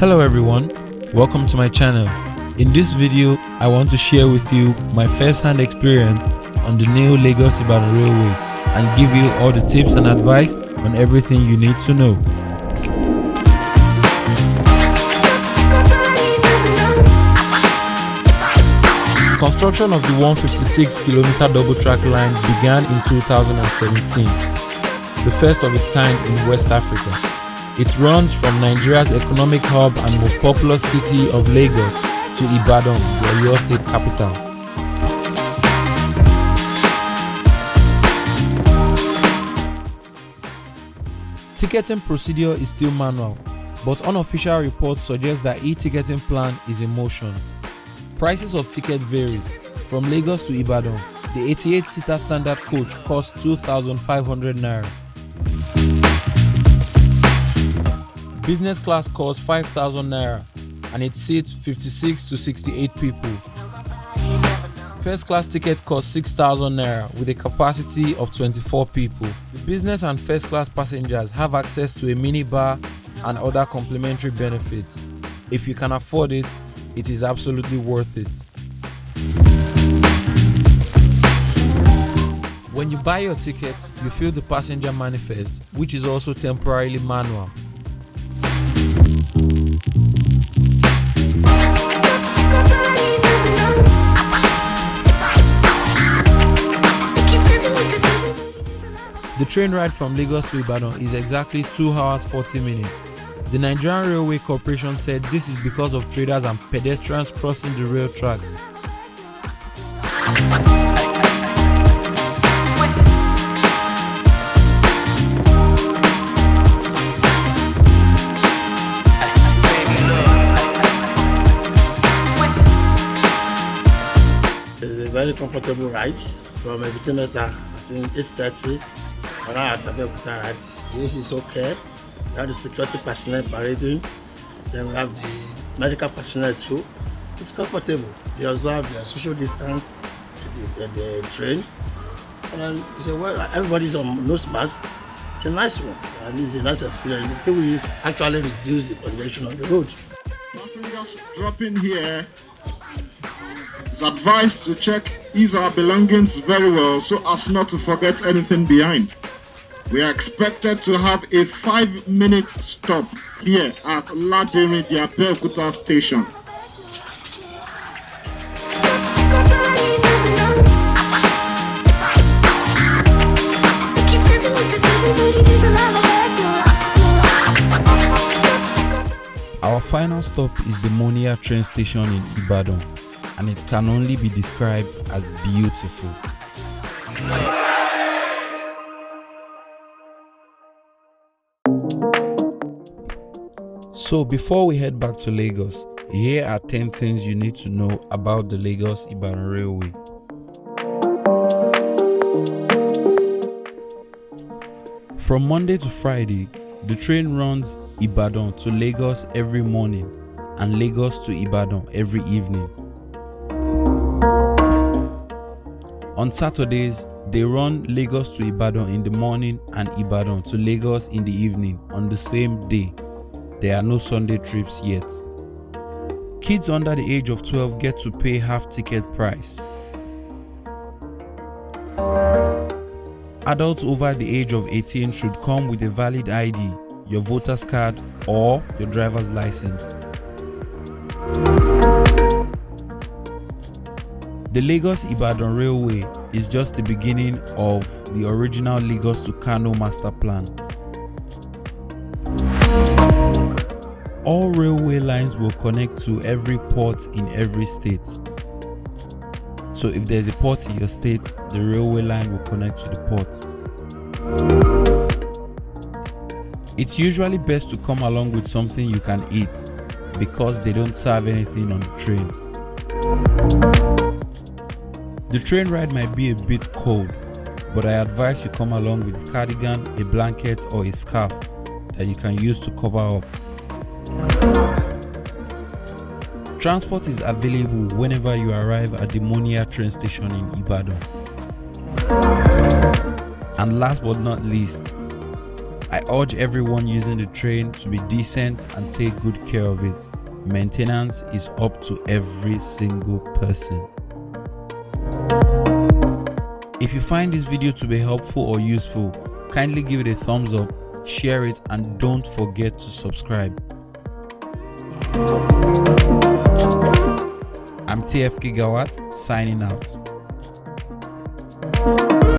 Hello everyone, welcome to my channel. In this video, I want to share with you my first-hand experience on the new Lagos Ibadan Railway and give you all the tips and advice on everything you need to know. Construction of the 156-kilometer double-track line began in 2017, the first of its kind in West Africa. It runs from Nigeria's economic hub and most populous city of Lagos to Ibadan, the Oyo State capital. Ticketing procedure is still manual, but unofficial reports suggest that e-ticketing plan is in motion. Prices of ticket varies. From Lagos to Ibadan, the 88-seater standard coach costs 2,500 naira. Business class costs 5,000 naira and it seats 56 to 68 people. First class ticket costs 6,000 naira with a capacity of 24 people. The business and first class passengers have access to a mini bar and other complimentary benefits. If you can afford it, it is absolutely worth it. When you buy your ticket, you fill the passenger manifest, which is also temporarily manual. The train ride from Lagos to Ibadan is exactly 2 hours 40 minutes. The Nigerian Railway Corporation said this is because of traders and pedestrians crossing the rail tracks. It's a very comfortable ride from between I think 8:30 around Abeokuta ride. The AC is okay. We have the security personnel parading. Then we have the medical personnel too. It's comfortable. They observe the social distance in the train. And everybody's on nose mask. It's a nice one. And it's a nice experience. People actually reduce the congestion on the road. Passengers dropping here. It's advised to check his or her belongings very well so as not to forget anything behind. We are expected to have a 5-minute stop here at Ladiri, the Abeokuta station. Our final stop is the Monia train station in Ibadan, and it can only be described as beautiful. So before we head back to Lagos, here are 10 things you need to know about the Lagos Ibadan Railway. From Monday to Friday, the train runs Ibadan to Lagos every morning and Lagos to Ibadan every evening. On Saturdays, they run Lagos to Ibadan in the morning and Ibadan to Lagos in the evening on the same day. There are no Sunday trips yet. Kids under the age of 12 get to pay half ticket price. Adults over the age of 18 should come with a valid ID, your voter's card or your driver's license. The Lagos Ibadan Railway is just the beginning of the original Lagos to Kano master plan. All railway lines will connect to every port in every state. So if there's a port in your state, the railway line will connect to the port. It's usually best to come along with something you can eat because they don't serve anything on the train. The train ride might be a bit cold, but I advise you come along with a cardigan, a blanket or a scarf that you can use to cover up. Transport is available whenever you arrive at the Monia train station in Ibadan. And last but not least, I urge everyone using the train to be decent and take good care of it. Maintenance is up to every single person. If you find this video to be helpful or useful, kindly give it a thumbs up, share it, and don't forget to subscribe. I'm TFK Gawat, signing out.